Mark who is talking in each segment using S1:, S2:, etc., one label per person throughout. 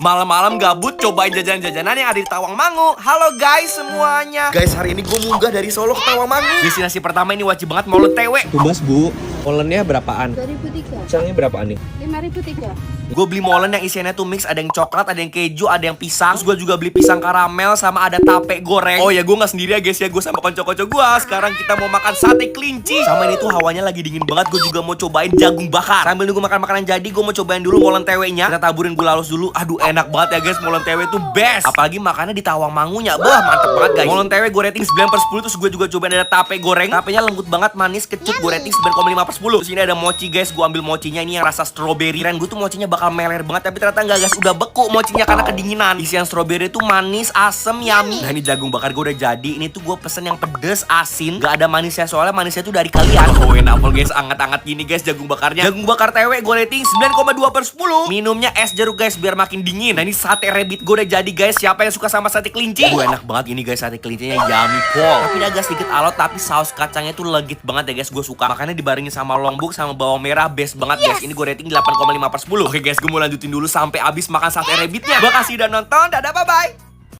S1: Malam-malam gabut cobain jajanan-jajanan yang ada di Tawangmangu. Halo guys semuanya. Guys, hari ini gue munggah dari Solo ke Tawangmangu. Destinasi pertama ini wajib banget molen TW.
S2: Tumbas bu, molennya berapaan?
S3: 2003.
S2: Pisangnya berapaan nih?
S3: 5003.
S1: Gue beli molen yang isiannya tuh mix, ada yang coklat, ada yang keju, ada yang pisang. Terus gue juga beli pisang karamel sama ada tape goreng. Oh ya, gue nggak sendiri ya guys ya, gue sama konco-konco gue. Sekarang kita mau makan sate kelinci. Sama ini tuh hawanya lagi dingin banget. Gue juga mau cobain jagung bakar. Sambil nunggu makan makanan jadi, gue mau cobain dulu molen TW-nya. Kita taburin gula halus dulu. Aduh enak banget ya guys, molen TW tuh best. Apalagi makannya di Tawangmangunya. Wah mantep banget guys. Molen TW gue rating 9/10. Terus gue juga cobain ada tape goreng. Tapenya lembut banget, manis, kecut. Gue rating 9,5/10. Terus ini ada mochi guys. Gue ambil mochinya ini yang rasa strawberry. Dan gue tuh mochinya bakal meler banget, tapi ternyata enggak guys, udah beku mochinya karena kedinginan. Isian strawberry tuh manis, asem, yummy. Nah ini jagung bakar gue udah jadi. Ini tuh gue pesen yang pedes, asin, gak ada manisnya soalnya manisnya tuh dari kalian. Oh enak guys, anget-anget gini guys jagung bakarnya. Jagung bakar TW gue rating 9,2/10. Minumnya es jeruk guys biar makin dingin. Nah ini sate rabbit gue udah jadi guys. Siapa yang suka sama sate kelinci? Gue enak banget ini guys, sate kelincinya yummy pol. Tapi agak sedikit alot, tapi saus kacangnya tuh legit banget ya guys, gue suka. Makanya dibarengin sama lombok sama bawang merah, best banget guys. Ini gue rating 8,5/10. Oke guys, gue mau lanjutin dulu sampai habis makan sate rabbitnya. Makasih udah nonton, dadah bye bye.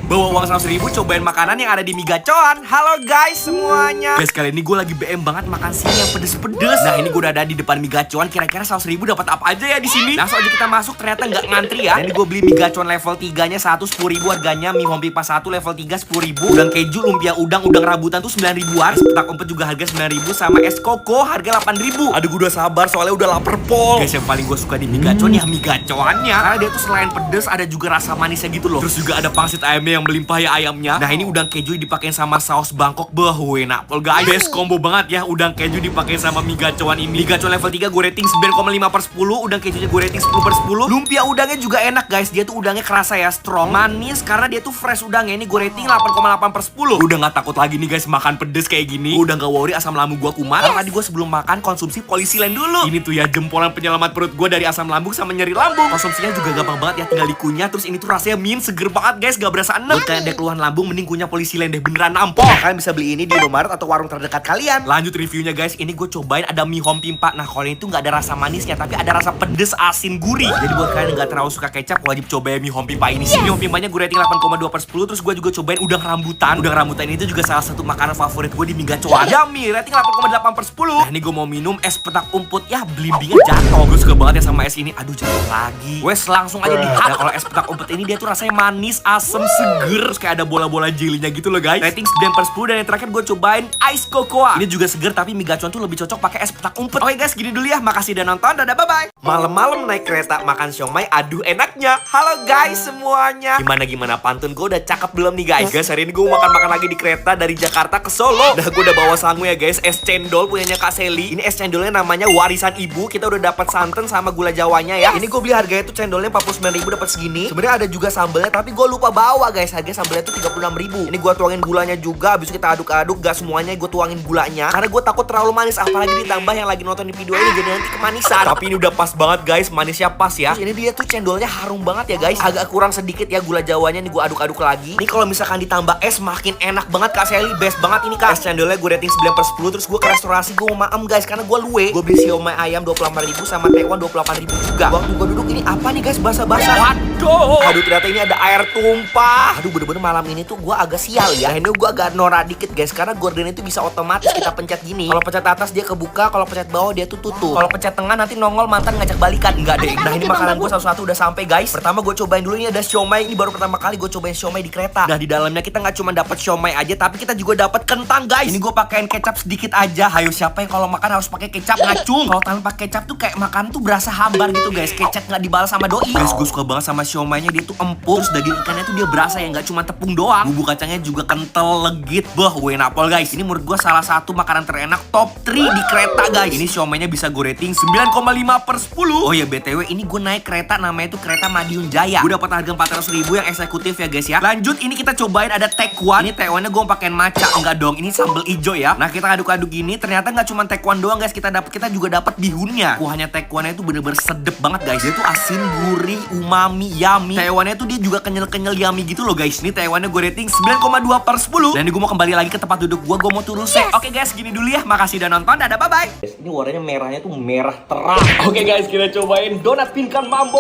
S1: Bawa uang 100.000 cobain makanan yang ada di mie gacoan. Halo guys semuanya. Guys, kali ini gue lagi BM banget makan siang yang pedes-pedes. Nah ini gue udah ada di depan mie gacoan. Kira-kira 100.000 dapat apa aja ya di sini? Langsung aja kita masuk, ternyata nggak ngantri ya. Dan ini gue beli mie gacoan level 3-nya 10.000 harganya. Mie home pipa 1 level 3 10.000. Udang keju, lumpia udang rambutan tuh 9.000-an. Es petak umpet juga harga 9.000. Sama es koko harga 8.000. Aduh gue udah sabar soalnya udah lapar pol. Guys, yang paling gue suka di mie gacoan ya mie gacoannya. Karena dia tuh selain pedes ada juga rasa manisnya gitu loh. Terus juga ada pangsit ayamnya yang melimpah ya ayamnya. Nah ini udang keju dipakein sama saus Bangkok. Enak pol guys. Best combo banget ya, udang keju dipakein sama mie gacoan ini. Mie gacoan level 3 gue rating 9,5/10. Udang kejunya gue rating 10/10. Lumpia udangnya juga enak guys. Dia tuh udangnya kerasa ya, strong, manis karena dia tuh fresh udangnya. Ini gue rating 8,8/10. Udah gak takut lagi nih guys makan pedes kayak gini. Udah gak worry asam lambung gue kumat. Karena tadi gue sebelum makan konsumsi polisilen dulu. Ini tuh ya jempolan penyelamat perut gue dari asam lambung sama nyeri lambung. Konsumsinya juga gampang banget ya, tinggal dikunyah. Terus ini tuh rasanya mint, seger banget guys, gak berasa enek. Buat kalian ada keluhan lambung mending kunyah polisilen deh, beneran nampol. Kalian bisa beli ini di Indomaret atau warung terdekat kalian. Lanjut reviewnya guys. Ini gue cobain ada mie home pimpa. Nah kalau ini tuh gak ada rasa manisnya, tapi ada rasa pedes, asin, gurih. Jadi buat kalian yang gak terlalu suka kecap, wajib cobain mie home pimpa ini. Mie home pimpanya gue rating 8,2/10. Terus gue juga cobain udang rambutan. Udang rambutan ini tuh juga salah satu makanan favorit gue di mie gacoan. Yummy, rating 8,8/10. Nah ini gue mau minum es petak umput. Ya blimbingnya jatuh. Gue suka banget ya sama es ini. Aduh jatuh lagi. Wes langsung aja dihat. Nah kalau es petak umput ini dia tuh rasanya manis, asem, seger. Terus kayak ada bola-bola jelinya gitu loh guys. Rating 9/10. Dan yang terakhir gue cobain ice cocoa. Ini juga seger, tapi mie gacoan tuh lebih cocok pakai es petak umpet. Oke guys, gini dulu ya. Makasih udah nonton. Dadah bye bye. Malam-malam naik kereta makan siomay. Aduh enaknya. Halo guys semuanya. Gimana pantun gue udah cakep belum nih guys? Guys, hari ini gue mau makan lagi di kereta dari Jakarta ke Solo. Dah gue udah bawa sangu ya guys. Es cendol punyanya Kak Seli. Ini es cendolnya namanya warisan ibu. Kita udah dapat santan sama gula jawanya ya. Ini gue beli harganya tuh cendolnya 49.000 dapat segini. Sebenarnya ada juga sambelnya, tapi gue lupa bawa guys. Harga sambelnya tuh 36.000. Ini gue tuangin gulanya juga. Habis kita aduk-aduk. Gak semuanya gue tuangin gulanya, karena gue takut terlalu manis. Apalagi ditambah yang lagi nonton di video ini jadi nanti kemanisan. Tapi ini udah pas banget guys. Manisnya pas ya. Terus ini dia tuh cendolnya harum banget ya guys. Agak kurang sedikit ya gula jawanya. Nih gue aduk-aduk lagi. Ini kalau misalkan ditambah es makin enak banget Kak Seli. Best banget ini Kak. Es cendolnya gue rating 9/10. Terus gue ke restorasi gue mau maem guys, karena gue luwe. Gue beli siomay ayam 28.000 sama tekwan 28.000 juga. Waktu gue duduk ini apa nih guys, basah-basah. Waduh. Aduh ternyata ini ada air tumpah. Aduh bener-bener malam ini tuh gue agak sial ya. Nah ini gue agak norak dikit guys, karena gorden itu bisa otomatis kita pencet gini. Kalau pencet atas dia kebuka, kalau pencet bawah dia tuh tutup. Kalau pencet tengah nanti nongol mantan ngajak balikan. Enggak deh. Nah ini makanan gue satu-satu udah sampai guys. Pertama gue cobain dulu, ini ada siomay. Ini baru pertama kali gue cobain siomay di kereta. Nah di dalamnya kita nggak cuma dapat siomay aja, tapi kita juga dapat kentang guys. Ini gue pakein kecap sedikit aja. Hayo siapa yang kalau makan harus pakai kecap, ngacung. Kalau tanpa kecap tuh kayak makan tuh berasa hambar gitu guys. Kecap nggak dibalas sama doi. Guys gue suka banget sama siomaynya, dia tuh empuk. Terus daging ikannya tuh dia berasa ya, nggak cuma tepung doang. Bumbu kacangnya juga kental, legit. Enak pol guys. Ini menurut gue salah satu makanan terenak top 3 di kereta guys. Ini siomaynya bisa gue rating 9,5/10. Oh ya BTW ini gue naik kereta namanya tuh kereta Madiun Jaya. Gue dapat harga 400.000 yang eksekutif ya guys ya. Lanjut ini kita cobain ada tekwan. Ini tekwannya gue pakein maca. Enggak dong, ini sambal ijo ya. Nah kita aduk-aduk gini, ternyata nggak cuma tekwan doang guys. Kita juga dapat bihunnya. Kuahnya tekwannya itu bener-bener sedep banget guys. Dia tuh asin, gurih, umami, yummy. Tekwannya tuh dia juga kenyal-kenyal yummy gitu loh loh guys. Ini Taiwannya gue rating 9,2/10. Dan ini gue mau kembali lagi ke tempat duduk gue mau turun sih. Oke guys, gini dulu ya. Makasih udah nonton, dadah, bye-bye. Ini warnanya merahnya tuh merah terang. Oke guys, kita cobain donat Pinkan Mambo.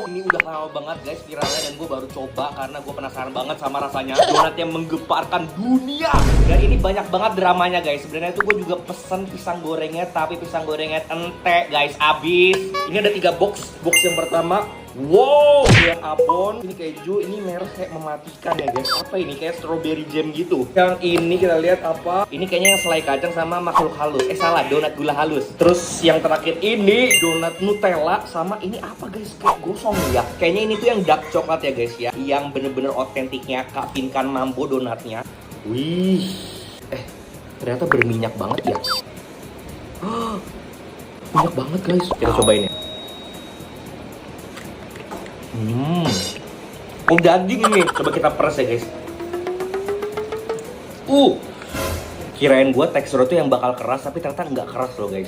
S1: Ini udah lama banget guys viralnya, dan gue baru coba karena gue penasaran banget sama rasanya. Donat yang menggemparkan dunia. Dan ini banyak banget dramanya guys. Sebenarnya tuh gue juga pesen pisang gorengnya, tapi pisang gorengnya ente guys, abis. Ini ada 3 box. Box yang pertama, wow, yang abon, ini keju, ini merah kayak mematikan ya guys. Apa ini? Kayak strawberry jam gitu. Yang ini kita lihat apa? Ini kayaknya yang selai kacang sama makhluk halus. Salah, donat gula halus. Terus yang terakhir ini donat Nutella sama ini apa guys? Kayak gosong ya. Kayaknya ini tuh yang dark coklat ya guys ya. Yang bener-bener otentiknya Kak Pinkan Mambo donatnya. Wih, ternyata berminyak banget ya. Minyak banget guys. Kita cobain ya. Oh, daging ini. Coba kita peres ya guys. Kirain gue teksturnya tuh yang bakal keras, tapi ternyata nggak keras loh guys.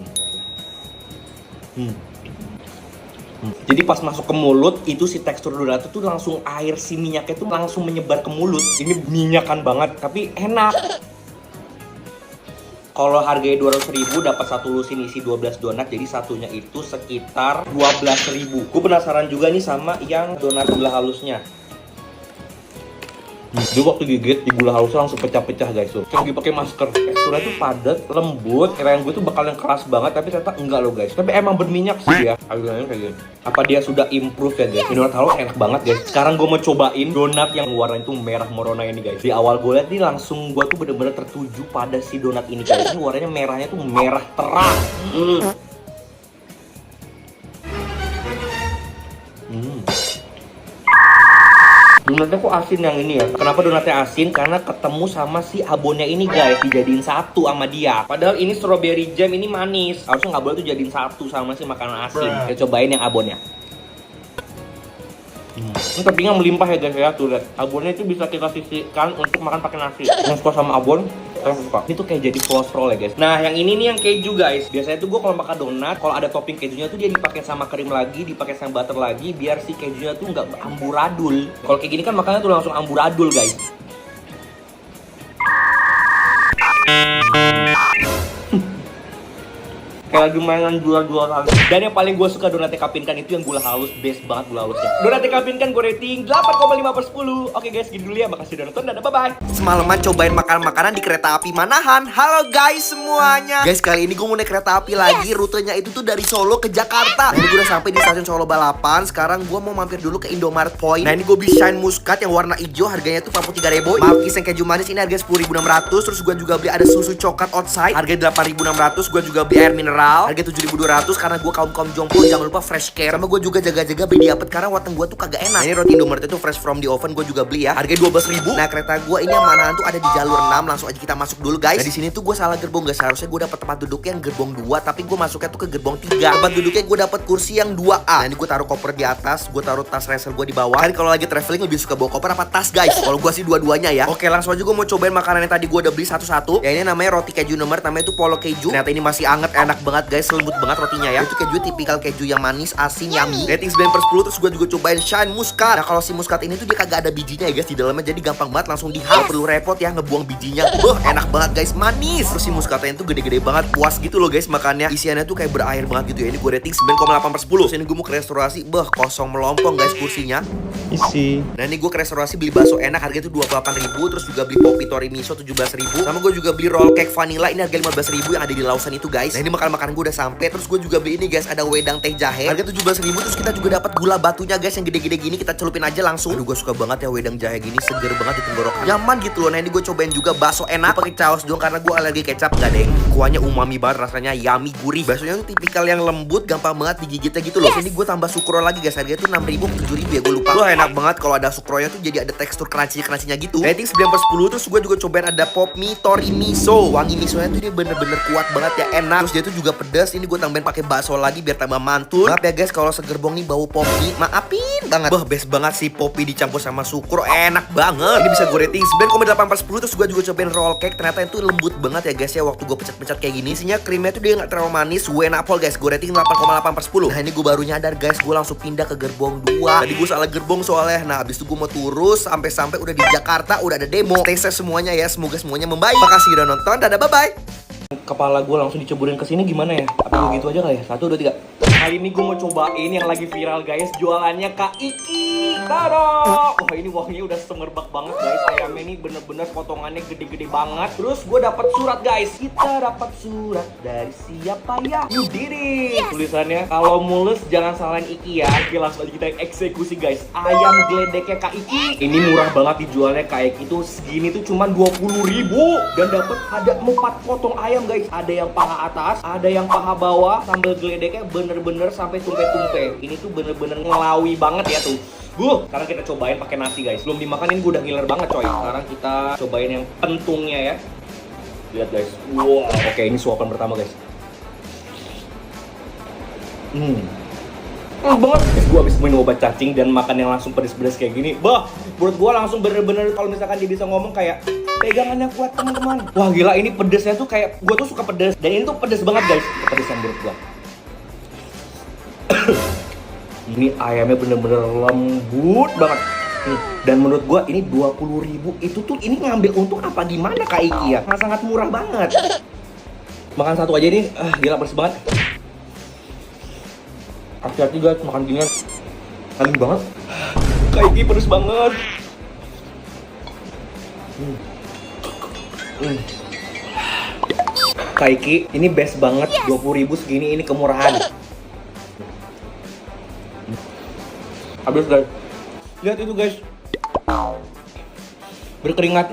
S1: Jadi pas masuk ke mulut itu si tekstur donat itu langsung air si minyaknya tuh langsung menyebar ke mulut. Ini minyakan banget, tapi enak. Kalau harganya 200.000 dapat satu lusin isi 12 donat, jadi satunya itu sekitar 12.000. Gue penasaran juga nih sama yang donat gula halusnya. Dia waktu gigit di gula halusnya langsung pecah-pecah guys tuh. Kayak pakai masker. Teksturnya tuh padat, lembut. Kirain gue tuh bakal yang keras banget, tapi ternyata enggak loh guys. Tapi emang berminyak sih ya. Akhirnya kayak gini. Apa dia sudah improve ya guys? Ini donat halus enak banget guys. Sekarang gue mau cobain donat yang warnanya tuh merah merona ini guys. Di awal gue lihat nih langsung gue tuh bener-bener tertuju pada si donat ini guys. Ini warnanya merahnya tuh merah terang. Donatnya kok asin yang ini ya? Kenapa donatnya asin? Karena ketemu sama si abonnya ini guys, dijadiin satu sama dia. Padahal ini strawberry jam, ini manis. Harusnya nggak boleh tuh jadiin satu sama si makanan asin. Kita cobain yang abonnya. Ini toppingnya melimpah ya guys ya, tuh lihat. Abonnya itu bisa kita sisihkan untuk makan pakai nasi. Yang suka sama abon, saya suka. Ini tuh kayak jadi kolesterol ya guys. Nah yang ini nih yang keju guys. Biasanya tuh gue kalau makan donat, kalau ada topping kejunya tuh dia dipakai sama krim lagi, dipakai sama butter lagi, biar si kejunya tuh nggak amburadul. Kalau kayak gini kan makannya tuh langsung amburadul guys. Kayak lagi mainan jual-jualan. Dan yang paling gue suka donatnya Kak Pinkan itu yang gula halus, best banget gula halusnya. Donatnya Kak Pinkan gue rating 8,5/10. Oke guys, gini dulu ya, makasih udah nonton, dadah, bye-bye. Semalaman cobain makanan-makanan di kereta api Manahan. Halo guys semuanya. Guys, kali ini gue mau naik kereta api lagi. Rutenya itu tuh dari Solo ke Jakarta. Ini gue udah sampai di stasiun Solo Balapan. Sekarang gue mau mampir dulu ke Indomaret Point. Nah ini gue beli Shine Muscat yang warna hijau, harganya tuh 43.000. Malkis yang keju manis ini harga 10.600. Terus gue juga beli ada susu coklat outside, harga 8.600. Gue juga beli air mineral, harga 7.200 karena gue kaum jompo. Jangan lupa fresh care. Sama gue juga jaga-jaga beli diapet karena wateng gue tuh kagak enak. Nah, ini roti Indomaret itu fresh from the oven, gue juga beli ya, harga 12.000. Nah kereta gue ini yang Manahan tuh ada di jalur 6. Langsung aja kita masuk dulu guys. Nah di sini tuh gue salah gerbong guys. Seharusnya gue dapet tempat duduk yang gerbong 2, tapi gue masuknya tuh ke gerbong 3. Tempat duduknya gue dapet kursi yang 2A. Nah ini gue taruh koper di atas, gue taruh tas ransel gue di bawah. Kan kalau lagi traveling lebih suka bawa koper apa tas guys? Kalau gue sih dua-duanya ya. Oke langsung aja gue mau cobain makanan yang tadi gue udah beli satu-satu. Ya ini namanya roti keju Indomaret, namanya itu Polo keju. Ternyata ini masih anget, enak banget guys, lembut banget rotinya ya. Itu keju tipikal keju yang manis, asin, yummy. Rating 9/10. Terus gue juga cobain Shine Muscat. Nah kalau si muscat ini tuh dia kagak ada bijinya ya guys di dalamnya, jadi gampang banget langsung dihap. Perlu repot ya ngebuang bijinya. Enak banget guys, manis. Terus si muscatnya itu gede-gede banget, puas gitu loh guys makannya. Isiannya tuh kayak berair banget gitu ya. Ini gue rating 9,8/10. Terus ini gue mau ke restorasi, kosong melompong guys kursinya.
S2: Isi.
S1: Nah ini gue ke restorasi beli bakso enak, harga itu 28.000. Terus juga beli popi tori miso 17.000. Sama gue juga beli roll cake vanilla, ini harga 15.000 yang ada di Lawson itu guys. Nah ini makan-makan gue udah sampai. Terus gue juga beli ini guys, ada wedang teh jahe, harga 17.000. Terus kita juga dapat gula batunya guys yang gede-gede gini, kita celupin aja langsung. Aduh gue suka banget ya wedang jahe gini, seger banget di tenggorokan, nyaman gitu loh. Nah ini gue cobain juga bakso enak, pakai saus doang karena gue alergi kecap. Gak deng, kuahnya umami banget, rasanya yummy, gurih. Baksonya tuh tipikal yang lembut, gampang banget digigitnya gitu loh. Ini gue tambah sukro lagi guys, harganya tuh 6.000 ke 7.000 ya, gue lupa. Wah enak banget kalau ada sukronya tuh, jadi ada tekstur crunchy-crunchy-nya gitu. Rating 9/10. Terus gue juga cobain ada pop mie tori miso. Wangi misonya tuh dia bener-bener kuat banget ya, enak. Terus dia tuh juga juga pedas. Ini gue tambahin pakai bakso lagi biar tambah mantul. Maaf ya guys kalau segerbong nih bau popi, maafin banget. Wah, best banget sih popi dicampur sama sukro, enak banget. Ini bisa gue rating 9,8/10. Terus gue juga cobain roll cake, ternyata itu lembut banget ya guys ya. Waktu gue pencet-pencet kayak gini, isinya krimnya tuh dia nggak terlalu manis. Whey apple guys, gue rating 8,8/10. Nah ini gue baru nyadar guys, gue langsung pindah ke gerbong 2. Tadi gue salah gerbong soalnya. Nah habis itu gue mau turus sampai udah di Jakarta, udah ada demo. Stay safe semuanya ya, semoga semuanya membaik. Makasih udah nonton, dadah, bye-bye.
S2: Kepala gue langsung diceburin ke sini gimana ya? Apa begitu aja kali ya? 1, 2, 3.
S1: Kali ini gue mau cobain yang lagi viral guys, jualannya Kak Iki. Tada! Wah ini wanginya udah semerbak banget guys. Ayamnya ini bener-bener potongannya gede-gede banget. Terus gue dapat surat guys. Kita dapat surat dari siapa ya? You did it. Yes. Tulisannya, kalau mulus jangan salahin Iki ya. Oke langsung aja kita eksekusi guys. Ayam geledeknya Kak Iki. Ini murah banget dijualnya Kak Iki tuh. Segini tuh cuma 20.000 dan dapat ada 4 potong ayam guys. Ada yang paha atas, ada yang paha bawah. Sambal geledeknya bener-bener sampai tumpe-tumpe. Ini tuh bener-bener ngelawi banget ya tuh. Sekarang kita cobain pakai nasi guys. Belum dimakanin gue udah ngiler banget coy. Sekarang kita cobain yang pentungnya ya. Lihat guys. Wow. Oke, ini suapan pertama guys. Banget. Gue abis minum obat cacing dan makan yang langsung pedes-pedes kayak gini. Menurut gue langsung bener-bener kalau misalkan dia bisa ngomong kayak pegangannya kuat teman-teman. Wah gila, ini pedesnya tuh kayak gue tuh suka pedes. Dan ini tuh pedes banget guys. Pedesan menurut gue. Ini ayamnya bener-bener lembut banget. Dan menurut gua ini 20.000 itu tuh ini ngambil untung apa gimana Kak Iki ya? Sangat murah banget. Makan satu aja ini, gila pedes banget. Hati-hati guys, makan ginian. Lagi banget. Kak Iki pedes banget. Kak Iki, ini best banget. 20.000 segini ini kemurahan. Habis guys. Lihat itu guys. Berkeringat.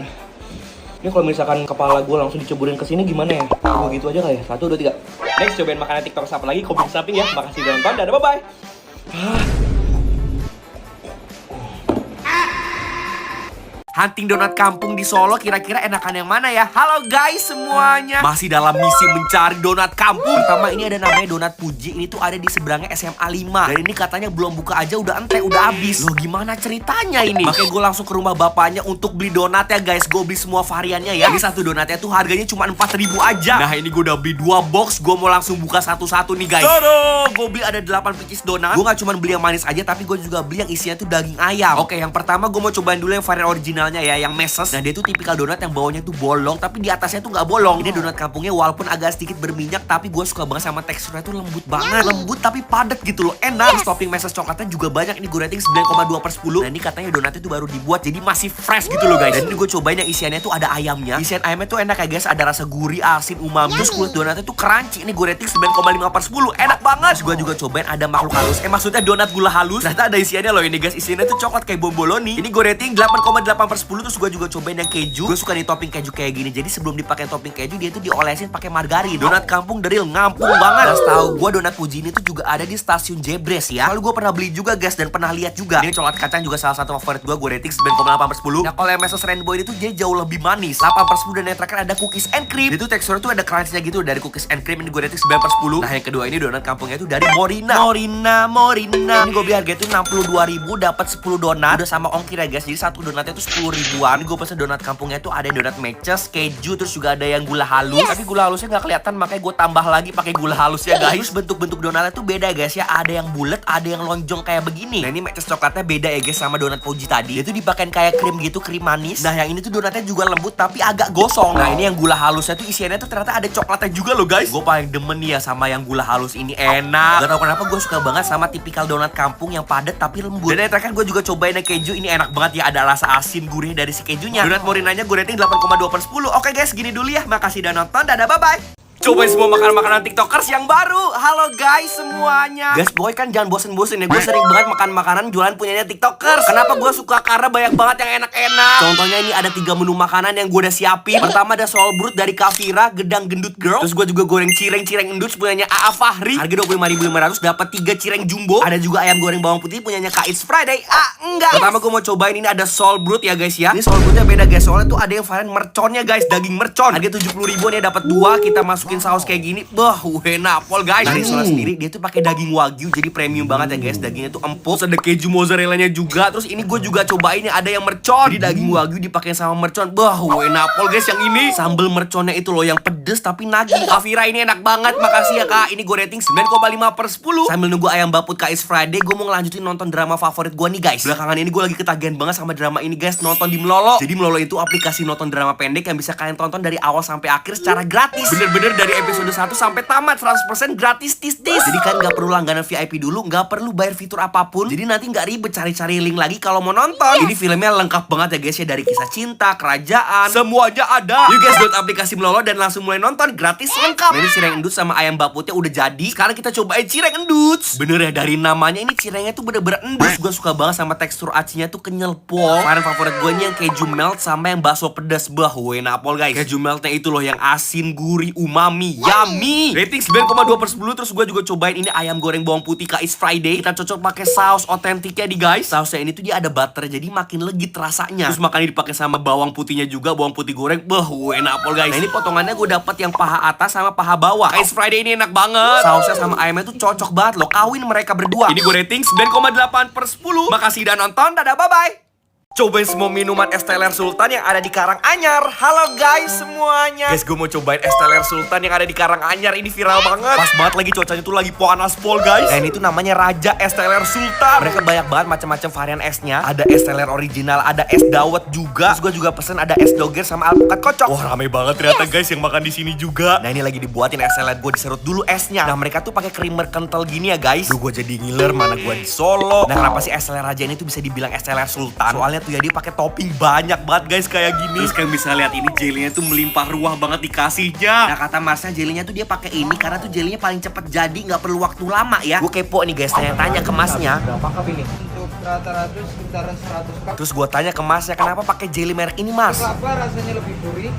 S1: Ini kalau misalkan kepala gue langsung diceburin ke sini gimana ya? Begitu aja kali ya. 1, 2, 3. Next cobain makanan TikTok apa lagi? Kopi samping ya. Makasih udah nonton. Dadah, bye-bye. Hunting donat kampung di Solo kira-kira enakan yang mana ya? Halo guys semuanya. Masih dalam misi mencari donat kampung. Pertama ini ada namanya donat Puji. Ini tuh ada di seberangnya SMA 5. Dan ini katanya belum buka aja udah ente, udah habis. Loh gimana ceritanya ini? Makanya gue langsung ke rumah bapaknya untuk beli donat ya guys. Gue beli semua variannya ya. Ini satu donatnya tuh harganya cuma 4.000 aja. Nah ini gue udah beli 2 box. Gue mau langsung buka satu-satu nih guys. Tada! Gue beli ada 8 pieces donat. Gue gak cuma beli yang manis aja, tapi gue juga beli yang isinya tuh daging ayam. Oke, yang pertama gue mau cobain dulu yang varian originalnya ya, yang meses. Nah dia tuh tipikal donat yang bawahnya tuh bolong, tapi di atasnya tuh nggak bolong. Ini donat kampungnya walaupun agak sedikit berminyak, tapi gue suka banget sama teksturnya tuh lembut banget. Lembut tapi padat gitu loh, enak. Terus topping meses coklatnya juga banyak. Ini gue rating 9,2/10. Nah ini katanya donatnya tuh baru dibuat, jadi masih fresh gitu loh guys. Dan ini gue cobain yang isiannya tuh ada ayamnya. Isian ayamnya tuh enak ya guys, ada rasa gurih, asin, umami. Terus kulit donatnya tuh crunchy. Ini gue rating 9,5/10. Enak banget. Terus gue juga cobain ada makhluk halus. Maksudnya donat gula halus. Ternyata ada isiannya loh ini guys. Isiannya tuh coklat kayak bomboloni. Ini gue rating 8,8/10. Terus gue juga cobain yang keju. Gue suka nih topping keju kayak gini. Jadi sebelum dipakai topping keju, dia tuh diolesin pakai margarin. Donat kampung dari ngampung banget. Terus tahu gue donat Puji ini tuh juga ada di stasiun Jebres ya. Lalu gue pernah beli juga guys dan pernah lihat juga. Ini coklat kacang juga salah satu favorit gue. Gue rating 9,8/10. Nah kalau yang meses rainbow ini tuh dia jauh lebih manis. 8/10. Dan yang terakhir ada cookies and cream. Itu teksturnya tuh ada crunchnya gitu dari cookies and cream. Ini gue rating 9/10. Nah yang kedua ini donat kampungnya tuh dari Morina. Ini gue beli harganya tuh 62.000 dapat 10 donat. Udah sama ongkir ya guys. Jadi satu donatnya tuh 10 ribuan. Ini gue pesen donat kampungnya tuh ada donat meces, keju, terus juga ada yang gula halus. Tapi gula halusnya nggak kelihatan, makanya gue tambah lagi pakai gula halus ya guys. Terus bentuk-bentuk donatnya tuh beda guys ya. Ada yang bulat, ada yang lonjong kayak begini. Nah ini meces coklatnya beda ya guys sama donat Puji tadi. Dia tuh dipakein kayak krim gitu, krim manis. Nah yang ini tuh donatnya juga lembut tapi agak gosong. Nah ini yang gula halusnya tuh isiannya tuh ternyata ada coklatnya juga loh guys. Gue paling demen nih ya sama yang gula halus ini, enak. Gak tau kenapa gue suka banget sama tipikal donat kampung yang padat tapi lembut. Dan yang terakhir gue juga cobain yang keju. Ini enak banget ya, ada rasa asin gurih dari si kejunya. Donat Morinanya gue rating 8,2/10. Oke guys, gini dulu ya. Makasih udah nonton. Dadah, bye-bye. Cobain semua makanan-makanan tiktokers yang baru. Halo guys semuanya. Guys, boy kan jangan bosen-bosen ya. Gue sering banget makan makanan jualan punyanya tiktokers. Kenapa gue suka? Karena banyak banget yang enak-enak. Contohnya ini ada 3 menu makanan yang gue udah siapin. Pertama ada soul brut dari Kavira, gedang gendut girl. Terus gue juga goreng cireng endut punyanya AA Fahri. Harga 25.500 dapat 3 cireng jumbo. Ada juga ayam goreng bawang putih punyanya Kak It's Friday. Enggak. Pertama gue mau cobain ini ada soul brut ya guys ya. Ini soul brutnya beda guys. Soalnya tuh ada yang varian merconnya guys, daging mercon. Harga 70.000 nih dapat 2. Kita masukin dipaketin saus kayak gini. Bah, enak pol guys. Dari soalnya sendiri dia tuh pakai daging wagyu jadi premium banget ya guys. Dagingnya tuh empuk. Terus ada keju mozzarella-nya juga. Terus ini gue juga cobain nih ada yang mercon. Jadi daging wagyu dipakein sama mercon. Bah, enak pol guys yang ini. Sambal merconnya itu loh yang pedes tapi nagih. Kafira ini enak banget. Makasih ya Kak. Ini gue rating 9,5/10. Sambil nunggu ayam baput Kak Is Friday, gue mau ngelanjutin nonton drama favorit gue nih guys. Belakangan ini gue lagi ketagihan banget sama drama ini guys. Nonton di Melolo. Jadi Melolo itu aplikasi nonton drama pendek yang bisa kalian tonton dari awal sampai akhir secara gratis. Bener-bener dari episode 1 sampai tamat 100% gratis tis-tis. Jadi kan gak perlu langganan VIP dulu, gak perlu bayar fitur apapun. Jadi nanti gak ribet cari-cari link lagi kalau mau nonton. Ini filmnya lengkap banget ya guys ya. Dari kisah cinta, kerajaan, semuanya ada. You guys download aplikasi Melolo dan langsung mulai nonton gratis lengkap. Nah, ini cireng endut sama ayam baputnya udah jadi. Sekarang kita cobain cireng endut. Bener ya, dari namanya ini cirengnya tuh bener-bener endut. Gue suka banget sama tekstur acinya tuh kenyal pol. Varian favorit gue ini yang keju melt sama yang bakso pedas. Bah, enak pol guys. Keju meltnya itu loh yang asin, gurih, umami, yummy. Rating 9,2/10. Terus gue juga cobain ini ayam goreng bawang putih Kak Is Friday. Kita cocok pakai saus otentiknya di guys. Sausnya ini tuh dia ada butter jadi makin legit rasanya. Terus makannya dipakai sama bawang putihnya juga, bawang putih goreng. Bah, enak pol guys. Nah, ini potongannya gue dapet yang paha atas sama paha bawah. Kak Is Friday ini enak banget. Sausnya sama ayamnya tuh cocok banget loh. Kawin mereka berdua. Ini gue rating 9,8/10. Makasih udah nonton. Dadah, bye-bye. Cobain semua minuman es teler Sultan yang ada di Karanganyar. Halo guys semuanya. Guys, gue mau cobain es teler Sultan yang ada di Karanganyar. Ini viral banget. Pas banget lagi cuacanya tuh lagi panas pol guys. Nah, ini tuh namanya Raja Es Teler Sultan. Mereka banyak banget macam-macam varian esnya. Ada es teler original, ada es dawet juga. Terus gue juga pesen ada es doger sama alpukat kocok. Wah, rame banget ternyata guys yang makan di sini juga. Nah, ini lagi dibuatin es teler. Gue diserut dulu esnya. Nah, mereka tuh pakai creamer kental gini ya guys. Duh, gue jadi ngiler mana gue di Solo. Nah, kenapa sih es teler Raja ini tuh bisa dibilang es teler Sultan? Soalnya tuh ya dia pakai topping banyak banget guys kayak gini. Terus kalian bisa lihat ini jelinya tuh melimpah ruah banget dikasihnya. Nah, kata masnya jelinya tuh dia pakai ini karena tuh jelinya paling cepet jadi, nggak perlu waktu lama ya. Gue kepo nih guys, tanya ke masnya.
S2: Berapa cup ini?
S3: Untuk rata-rata sekitar 100 cup.
S1: Terus gue tanya ke masnya kenapa pakai jelly merek ini mas?
S3: Kelapa rasanya lebih gurih,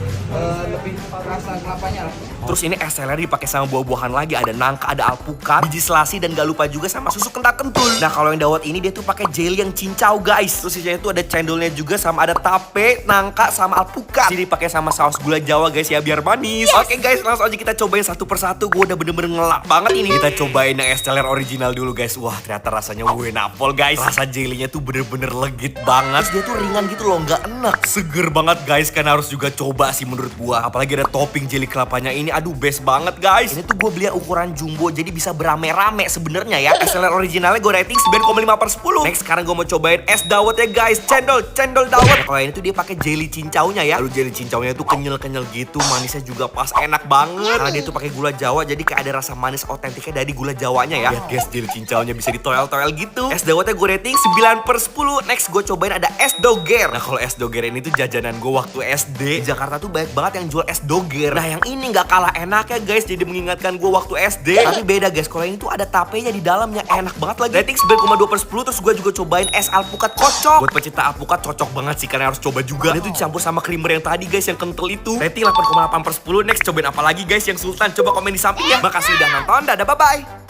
S3: lebih rasa kelapanya lah.
S1: Terus ini es teler dipakai sama buah-buahan lagi, ada nangka, ada alpukat, biji selasi dan gak lupa juga sama susu kental kentul. Nah, kalau yang dawet ini dia tuh pakai jelly yang cincau guys. Terus sisanya tuh ada cendolnya juga sama ada tape, nangka sama alpukat. Jadi dipakai sama saus gula Jawa guys ya biar manis. Oke guys, langsung aja kita cobain satu persatu. Gue udah bener-bener ngelak banget ini. Kita cobain yang es teler original dulu guys. Wah, ternyata rasanya enak pol guys. Rasa jelinya tuh bener-bener legit banget. Terus dia tuh ringan gitu loh, nggak enak. Seger banget guys, kan harus juga coba sih menurut gua. Apalagi ada topping jelly kelapanya ini. Aduh, best banget guys. Ini tuh gue beli ukuran jumbo jadi bisa berame-rame sebenarnya ya. Es teler originalnya gue rating 9,5/10. Next, sekarang gue mau cobain es dawet ya guys. Cendol dawet. Nah, kalau ini tuh dia pakai jelly cincaunya ya. Lalu jelly cincaunya tuh kenyal-kenyal gitu, manisnya juga pas, enak banget. Karena dia tuh pakai gula Jawa jadi kayak ada rasa manis otentiknya dari gula Jawanya ya. Lihat guys, jelly cincaunya bisa ditoel-toel gitu. Es dawetnya gue rating 9/10. Next, gue cobain ada es doger. Nah, kalau es doger ini tuh jajanan gue waktu SD. Di Jakarta tuh banyak banget yang jual es doger. Nah, yang ini nggak kalah enak ya guys, jadi mengingatkan gue waktu SD. Tapi beda guys, kalau ini tuh ada tapenya di dalamnya, enak banget lagi. Rating 9,2/10. Terus gue juga cobain es alpukat kocok. Buat pecinta alpukat cocok banget sih, karena harus coba juga. Ini tuh dicampur sama creamer yang tadi guys, yang kental itu. Rating 8,8/10. Next, cobain apa lagi guys yang Sultan? Coba komen di samping ya. Makasih udah nonton, dadah, bye-bye.